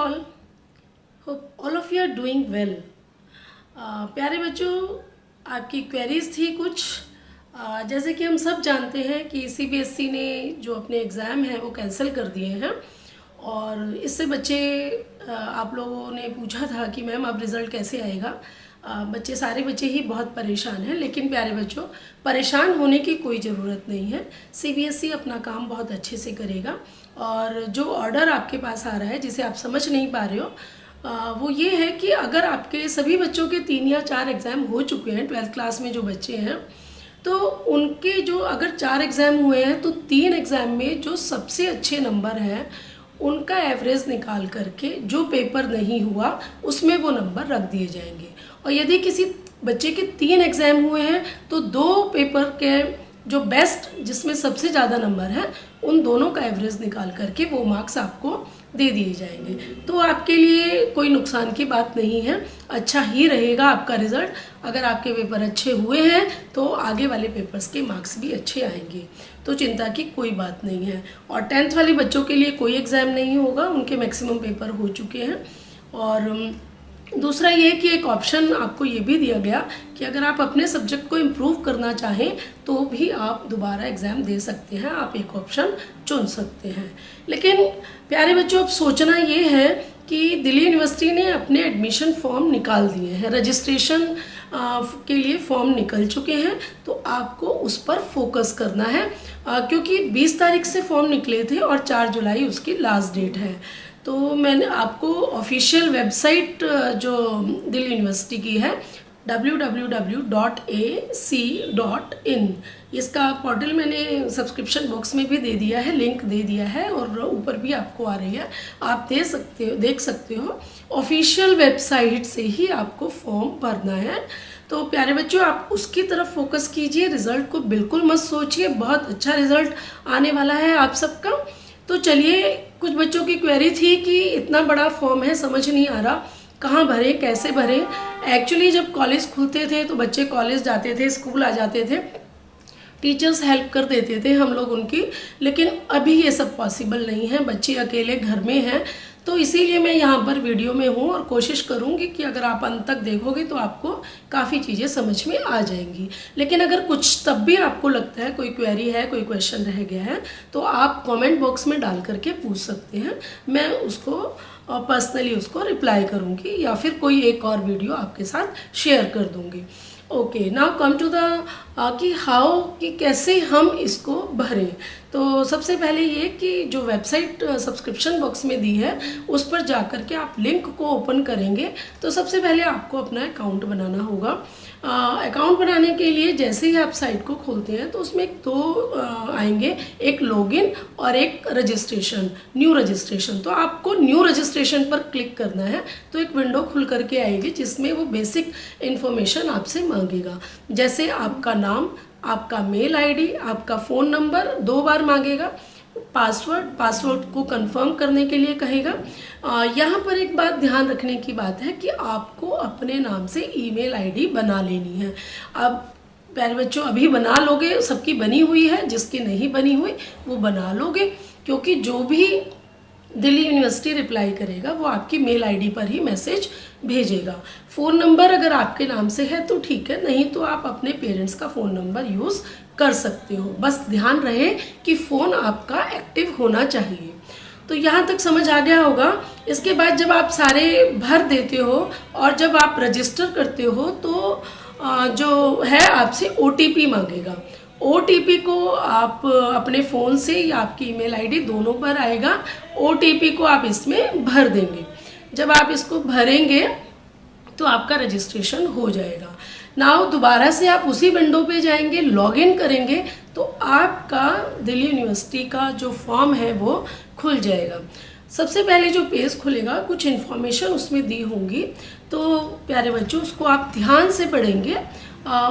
all. Hope all of you are doing well. प्यारे बच्चों, आपकी क्वेरीज थी कुछ। जैसे कि हम सब जानते हैं कि सीबीएसई ने जो अपने एग्ज़ाम हैं वो कैंसिल कर दिए हैं और इससे बच्चे आप लोगों ने पूछा था कि मैम अब रिज़ल्ट कैसे आएगा। बच्चे सारे बच्चे ही बहुत परेशान हैं, लेकिन प्यारे बच्चों परेशान होने की कोई ज़रूरत नहीं है। सीबीएसई अपना काम बहुत अच्छे से करेगा और जो ऑर्डर आपके पास आ रहा है जिसे आप समझ नहीं पा रहे हो वो ये है कि अगर आपके सभी बच्चों के 3 या 4 एग्ज़ाम हो चुके हैं, 12th क्लास में जो बच्चे हैं, तो उनके जो अगर 4 एग्ज़ाम हुए हैं तो 3 एग्ज़ाम में जो सबसे अच्छे नंबर हैं उनका एवरेज निकाल करके जो पेपर नहीं हुआ उसमें वो नंबर रख दिए जाएंगे। और यदि किसी बच्चे के 3 एग्ज़ाम हुए हैं तो 2 पेपर के जो बेस्ट जिसमें सबसे ज़्यादा नंबर है उन दोनों का एवरेज निकाल करके वो मार्क्स आपको दे दिए जाएंगे। तो आपके लिए कोई नुकसान की बात नहीं है, अच्छा ही रहेगा आपका रिज़ल्ट। अगर आपके पेपर अच्छे हुए हैं तो आगे वाले पेपर्स के मार्क्स भी अच्छे आएंगे, तो चिंता की कोई बात नहीं है। और 10th वाले बच्चों के लिए कोई एग्ज़ाम नहीं होगा, उनके मैक्सिमम पेपर हो चुके हैं। और दूसरा ये कि एक ऑप्शन आपको ये भी दिया गया कि अगर आप अपने सब्जेक्ट को इम्प्रूव करना चाहें तो भी आप दोबारा एग्ज़ाम दे सकते हैं, आप एक ऑप्शन चुन सकते हैं। लेकिन प्यारे बच्चों, अब सोचना ये है कि दिल्ली यूनिवर्सिटी ने अपने एडमिशन फॉर्म निकाल दिए हैं, रजिस्ट्रेशन के लिए फॉर्म निकल चुके हैं, तो आपको उस पर फोकस करना है क्योंकि 20 तारीख से फॉर्म निकले थे और 4 जुलाई उसकी लास्ट डेट है। तो मैंने आपको ऑफिशियल वेबसाइट जो दिल्ली यूनिवर्सिटी की है www.ac.in, इसका पोर्टल मैंने सब्सक्रिप्शन बॉक्स में भी दे दिया है, लिंक दे दिया है और ऊपर भी आपको आ रही है, आप देख सकते हो। ऑफिशियल वेबसाइट से ही आपको फॉर्म भरना है। तो प्यारे बच्चों, आप उसकी तरफ फोकस कीजिए, रिज़ल्ट को बिल्कुल मत सोचिए, बहुत अच्छा रिज़ल्ट आने वाला है आप सबका। तो चलिए, कुछ बच्चों की क्वेरी थी कि इतना बड़ा फॉर्म है, समझ नहीं आ रहा कहाँ भरे, कैसे भरे। एक्चुअली जब कॉलेज खुलते थे तो बच्चे कॉलेज जाते थे, स्कूल आ जाते थे, टीचर्स हेल्प कर देते थे हम लोग उनकी, लेकिन अभी ये सब पॉसिबल नहीं है, बच्चे अकेले घर में हैं। तो इसीलिए मैं यहाँ पर वीडियो में हूँ और कोशिश करूँगी कि अगर आप अंत तक देखोगे तो आपको काफ़ी चीज़ें समझ में आ जाएंगी। लेकिन अगर कुछ तब भी आपको लगता है कोई क्वेरी है, कोई क्वेश्चन रह गया है, तो आप कमेंट बॉक्स में डाल करके पूछ सकते हैं, मैं उसको पर्सनली उसको रिप्लाई करूँगी या फिर कोई एक और वीडियो आपके साथ शेयर कर दूँगी। Okay, now come to the कि हाउ, कि कैसे हम इसको भरें। तो सबसे पहले ये कि जो वेबसाइट सब्सक्रिप्शन बॉक्स में दी है उस पर जा कर के आप लिंक को ओपन करेंगे तो सबसे पहले आपको अपना अकाउंट बनाना होगा। अकाउंट बनाने के लिए जैसे ही आप साइट को खोलते हैं तो उसमें 2 आएंगे, एक लॉगिन और एक रजिस्ट्रेशन, न्यू रजिस्ट्रेशन। तो आपको न्यू रजिस्ट्रेशन पर क्लिक करना है तो एक विंडो खुल करके आएगी जिसमें वो बेसिक इन्फॉर्मेशन आपसे मांगेगा, जैसे आपका नाम, आपका मेल आईडी, आपका फ़ोन नंबर 2 बार मांगेगा, पासवर्ड को कंफर्म करने के लिए कहेगा। यहाँ पर एक बात ध्यान रखने की बात है कि आपको अपने नाम से ईमेल आईडी बना लेनी है। अब प्यारे बच्चों, अभी बना लोगे, सबकी बनी हुई है, जिसकी नहीं बनी हुई वो बना लोगे, क्योंकि जो भी दिल्ली यूनिवर्सिटी रिप्लाई करेगा वो आपकी मेल आईडी पर ही मैसेज भेजेगा। फ़ोन नंबर अगर आपके नाम से है तो ठीक है, नहीं तो आप अपने पेरेंट्स का फ़ोन नंबर यूज़ कर सकते हो। बस ध्यान रहे कि फ़ोन आपका एक्टिव होना चाहिए। तो यहाँ तक समझ आ गया होगा। इसके बाद जब आप सारे भर देते हो और जब आप रजिस्टर करते हो तो जो है आपसे OTP मांगेगा। OTP को आप अपने फ़ोन से या आपकी ईमेल आईडी दोनों पर आएगा, OTP को आप इसमें भर देंगे। जब आप इसको भरेंगे तो आपका रजिस्ट्रेशन हो जाएगा। नाउ दोबारा से आप उसी विंडो पे जाएंगे, लॉगिन करेंगे तो आपका दिल्ली यूनिवर्सिटी का जो फॉर्म है वो खुल जाएगा। सबसे पहले जो पेज खुलेगा कुछ इन्फॉर्मेशन उसमें दी होंगी, तो प्यारे बच्चों उसको आप ध्यान से पढ़ेंगे।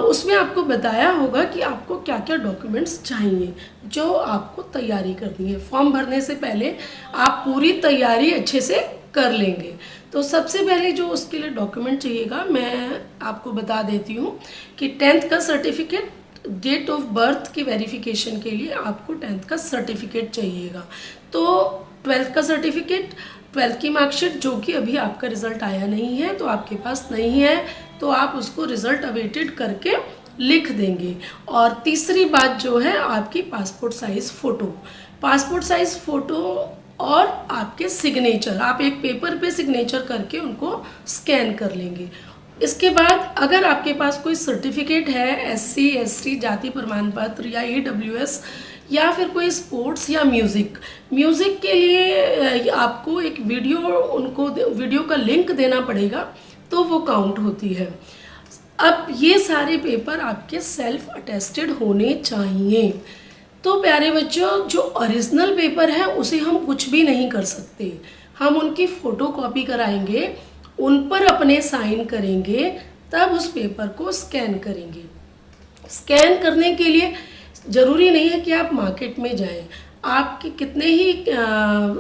उसमें आपको बताया होगा कि आपको क्या क्या डॉक्यूमेंट्स चाहिए जो आपको तैयारी करनी है। फॉर्म भरने से पहले आप पूरी तैयारी अच्छे से कर लेंगे। तो सबसे पहले जो उसके लिए डॉक्यूमेंट चाहिएगा मैं आपको बता देती हूँ कि 10th का सर्टिफिकेट, डेट ऑफ बर्थ की वेरिफिकेशन के लिए आपको 10th का सर्टिफिकेट चाहिएगा। तो 12th का सर्टिफिकेट, 12th की मार्कशीट, जो कि अभी आपका रिज़ल्ट आया नहीं है तो आपके पास नहीं है, तो आप उसको रिज़ल्ट अवेटेड करके लिख देंगे। और तीसरी बात जो है आपकी passport size photo, passport size photo और आपके सिग्नेचर, आप एक पेपर पे सिग्नेचर करके उनको स्कैन कर लेंगे। इसके बाद अगर आपके पास कोई सर्टिफिकेट है, SC ST जाति प्रमाण पत्र या EWS या फिर कोई स्पोर्ट्स या म्यूज़िक के लिए आपको एक वीडियो का लिंक देना पड़ेगा, तो वो काउंट होती है। अब ये सारे पेपर आपके सेल्फ अटेस्टेड होने चाहिए। तो प्यारे बच्चों, जो ओरिजिनल पेपर है उसे हम कुछ भी नहीं कर सकते, हम उनकी फ़ोटो कॉपी कराएंगे, उन पर अपने साइन करेंगे, तब उस पेपर को स्कैन करेंगे। स्कैन करने के लिए ज़रूरी नहीं है कि आप मार्केट में जाएं, आपके कितने ही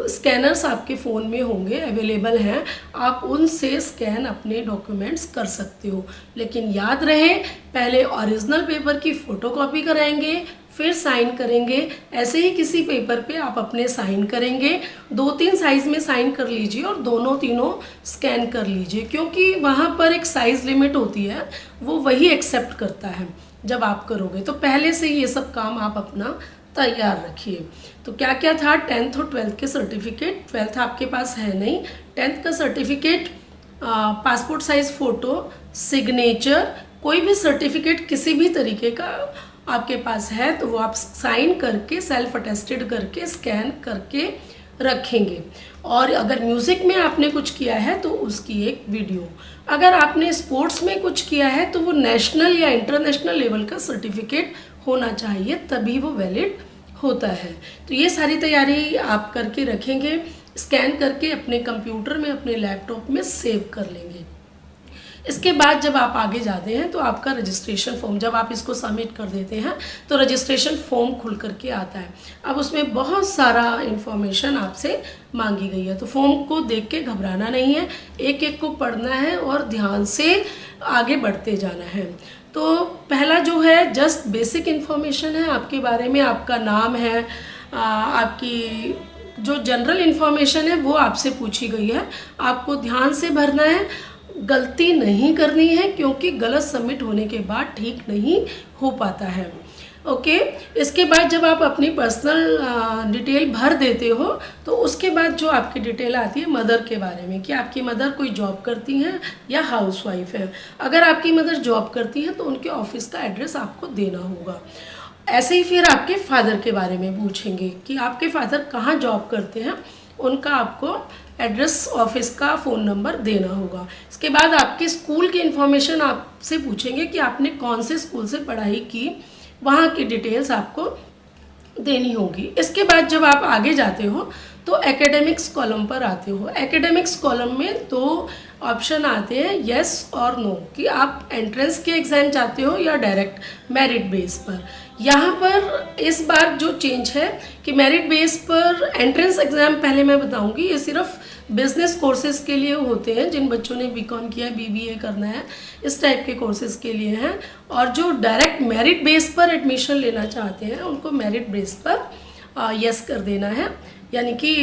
स्कैनर्स आपके फ़ोन में होंगे, अवेलेबल हैं, आप उनसे स्कैन अपने डॉक्यूमेंट्स कर सकते हो। लेकिन याद रहे, पहले ओरिजिनल पेपर की फ़ोटो कॉपी कराएंगे, फिर साइन करेंगे। ऐसे ही किसी पेपर पे आप अपने साइन करेंगे, 2-3 साइज़ में साइन कर लीजिए और दोनों तीनों स्कैन कर लीजिए, क्योंकि वहाँ पर एक साइज़ लिमिट होती है, वो वही एक्सेप्ट करता है जब आप करोगे। तो पहले से ये सब काम आप अपना तैयार रखिए। तो क्या क्या था, 10th और 12th के सर्टिफिकेट, 12th आपके पास है नहीं, 10th का certificate, passport size photo, signature, कोई भी सर्टिफिकेट किसी भी तरीके का आपके पास है तो वो आप साइन करके सेल्फ अटेस्टेड करके स्कैन करके रखेंगे। और अगर म्यूज़िक में आपने कुछ किया है तो उसकी एक वीडियो, अगर आपने स्पोर्ट्स में कुछ किया है तो वो नेशनल या इंटरनेशनल लेवल का सर्टिफिकेट होना चाहिए, तभी वो वैलिड होता है। तो ये सारी तैयारी आप करके रखेंगे, स्कैन करके अपने कंप्यूटर में, अपने लैपटॉप में सेव कर लेंगे। इसके बाद जब आप आगे जाते हैं तो आपका रजिस्ट्रेशन फॉर्म, जब आप इसको सबमिट कर देते हैं तो रजिस्ट्रेशन फॉर्म खुल करके आता है। अब उसमें बहुत सारा इन्फॉर्मेशन आपसे मांगी गई है, तो फॉर्म को देख के घबराना नहीं है, एक एक को पढ़ना है और ध्यान से आगे बढ़ते जाना है। तो पहला जो है जस्ट बेसिक इन्फॉर्मेशन है आपके बारे में, आपका नाम है, आपकी जो जनरल इन्फॉर्मेशन है वो आपसे पूछी गई है, आपको ध्यान से भरना है, गलती नहीं करनी है, क्योंकि गलत सबमिट होने के बाद ठीक नहीं हो पाता है। ओके, इसके बाद जब आप अपनी पर्सनल डिटेल भर देते हो तो उसके बाद जो आपकी डिटेल आती है मदर के बारे में, कि आपकी मदर कोई जॉब करती हैं या हाउसवाइफ है। अगर आपकी मदर जॉब करती हैं तो उनके ऑफिस का एड्रेस आपको देना होगा। ऐसे ही फिर आपके फादर के बारे में पूछेंगे कि आपके फादर कहाँ जॉब करते हैं, उनका आपको एड्रेस, ऑफिस का फ़ोन नंबर देना होगा। इसके बाद आपके स्कूल की इन्फॉर्मेशन आपसे पूछेंगे कि आपने कौन से स्कूल से पढ़ाई की, वहाँ की डिटेल्स आपको देनी होगी। इसके बाद जब आप आगे जाते हो तो एकेडमिक्स कॉलम पर आते हो। एकेडमिक्स कॉलम में 2 ऑप्शन आते हैं, येस और नो, कि आप एंट्रेंस के एग्ज़ाम चाहते हो या डायरेक्ट मेरिट बेस पर। यहाँ पर इस बार जो चेंज है कि मेरिट बेस पर एंट्रेंस एग्ज़ाम, पहले मैं बताऊँगी, ये सिर्फ बिजनेस कोर्सेज के लिए होते हैं, जिन बच्चों ने BCom किया है, BBA करना है, इस टाइप के कोर्सेज के लिए हैं। और जो डायरेक्ट मेरिट बेस पर एडमिशन लेना चाहते हैं उनको मेरिट बेस पर यस कर देना है, यानी कि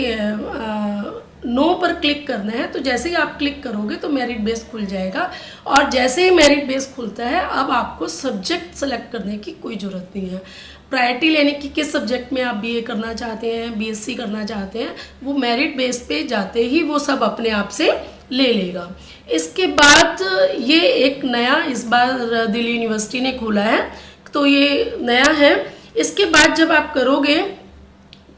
नो पर क्लिक करना है। तो जैसे ही आप क्लिक करोगे तो मेरिट बेस खुल जाएगा, और जैसे ही मेरिट बेस खुलता है अब आपको सब्जेक्ट सेलेक्ट करने की कोई ज़रूरत नहीं है। प्रायोरिटी लेने की, किस सब्जेक्ट में आप BA करना चाहते हैं, BSc करना चाहते हैं, वो मेरिट बेस पे जाते ही वो सब अपने आप से ले लेगा। इसके बाद ये एक नया इस बार दिल्ली यूनिवर्सिटी ने खोला है, तो ये नया है। इसके बाद जब आप करोगे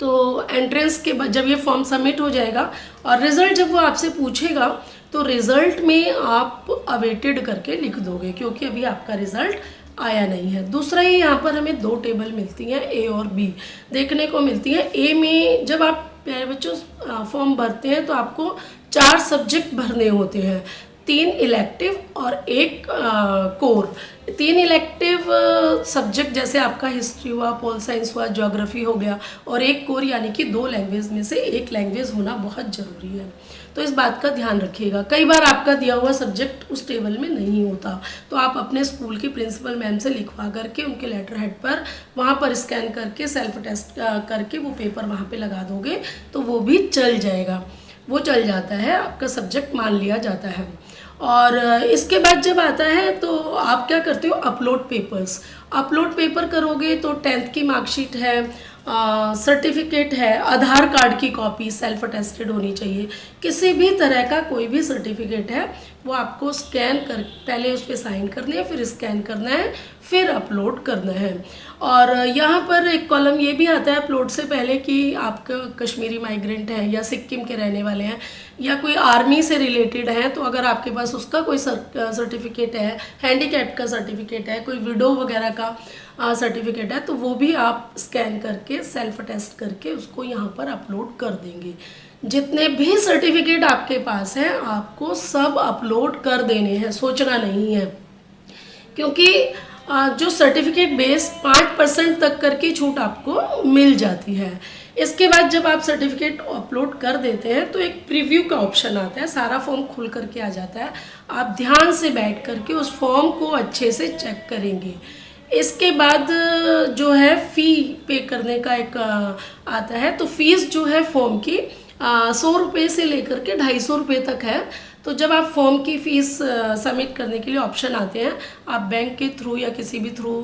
तो एंट्रेंस के बाद जब ये फॉर्म सबमिट हो जाएगा और रिज़ल्ट जब वो आपसे पूछेगा तो रिज़ल्ट में आप अवेटेड करके लिख दोगे, क्योंकि अभी आपका रिज़ल्ट आया नहीं है। दूसरा ही यहाँ पर हमें 2 टेबल मिलती हैं, A और B देखने को मिलती हैं। A में जब आप प्यारे बच्चों फॉर्म भरते हैं तो आपको 4 सब्जेक्ट भरने होते हैं, 3 इलेक्टिव और 1 कोर। 3 इलेक्टिव सब्जेक्ट जैसे आपका हिस्ट्री हुआ, पोल साइंस हुआ, ज्योग्राफी हो गया, और 1 कोर यानी कि 2 लैंग्वेज में से 1 लैंग्वेज होना बहुत ज़रूरी है। तो इस बात का ध्यान रखिएगा। कई बार आपका दिया हुआ सब्जेक्ट उस टेबल में नहीं होता, तो आप अपने स्कूल की प्रिंसिपल मैम से लिखवा करके उनके लेटर हेड पर वहाँ पर स्कैन करके सेल्फ टेस्ट करके वो पेपर वहाँ पे लगा दोगे तो वो भी चल जाएगा। वो चल जाता है, आपका सब्जेक्ट मान लिया जाता है। और इसके बाद जब आता है तो आप क्या करते हो, अपलोड पेपर्स। अपलोड पेपर करोगे तो 10th की मार्कशीट है, सर्टिफिकेट है, आधार कार्ड की कॉपी सेल्फ अटेस्टेड होनी चाहिए, किसी भी तरह का कोई भी सर्टिफिकेट है वो आपको स्कैन कर, पहले उस पर साइन करने हैं, फिर स्कैन करना है, फिर अपलोड करना है। और यहाँ पर एक कॉलम ये भी आता है अपलोड से पहले कि आपका कश्मीरी माइग्रेंट है या सिक्किम के रहने वाले हैं या कोई आर्मी से रिलेटेड है, तो अगर आपके पास उसका कोई सर्टिफिकेट है, हैंडीकैप का सर्टिफिकेट है, कोई विडो वगैरह का सर्टिफिकेट है, तो वो भी आप स्कैन करके सेल्फ अटेस्ट करके उसको यहाँ पर अपलोड कर देंगे। जितने भी सर्टिफिकेट आपके पास हैं आपको सब अपलोड कर देने हैं, सोचना नहीं है, क्योंकि जो सर्टिफिकेट बेस 5% तक करके छूट आपको मिल जाती है। इसके बाद जब आप सर्टिफिकेट अपलोड कर देते हैं तो एक प्रीव्यू का ऑप्शन आता है, सारा फॉर्म खुल करके आ जाता है। आप ध्यान से बैठ करके उस फॉर्म को अच्छे से चेक करेंगे। इसके बाद जो है फ़ी पे करने का एक आता है, तो फीस जो है फॉर्म की 100 रुपये से लेकर के 250 रुपये तक है। तो जब आप फॉर्म की फ़ीस सबमिट करने के लिए ऑप्शन आते हैं, आप बैंक के थ्रू या किसी भी थ्रू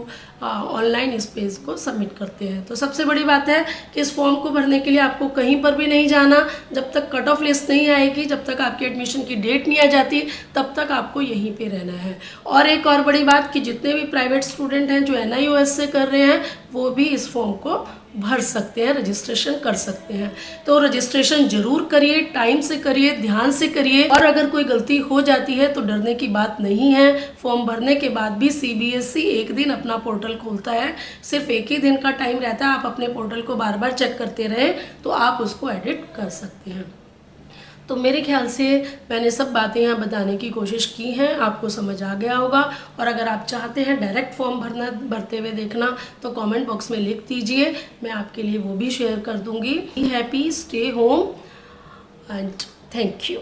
ऑनलाइन इस पेज को सबमिट करते हैं। तो सबसे बड़ी बात है कि इस फॉर्म को भरने के लिए आपको कहीं पर भी नहीं जाना, जब तक कट ऑफ लिस्ट नहीं आएगी, जब तक आपकी एडमिशन की डेट नहीं आ जाती, तब तक आपको यहीं पे रहना है। और एक और बड़ी बात कि जितने भी प्राइवेट स्टूडेंट हैं जो NIOS से कर रहे हैं वो भी इस फॉर्म को भर सकते हैं, रजिस्ट्रेशन कर सकते हैं। तो रजिस्ट्रेशन जरूर करिए, टाइम से करिए, ध्यान से करिए। और अगर कोई गलती हो जाती है तो डरने की बात नहीं है। फॉर्म भरने के बाद भी CBSE एक दिन अपना पोर्टल खोलता है, सिर्फ एक ही दिन का टाइम रहता है। आप अपने पोर्टल को बार बार चेक करते रहें तो आप उसको एडिट कर सकते हैं। तो मेरे ख्याल से मैंने सब बातें यहाँ बताने की कोशिश की हैं, आपको समझ आ गया होगा। और अगर आप चाहते हैं डायरेक्ट फॉर्म भरते हुए देखना तो कमेंट बॉक्स में लिख दीजिए, मैं आपके लिए वो भी शेयर कर दूँगी। Be happy, stay home and thank you.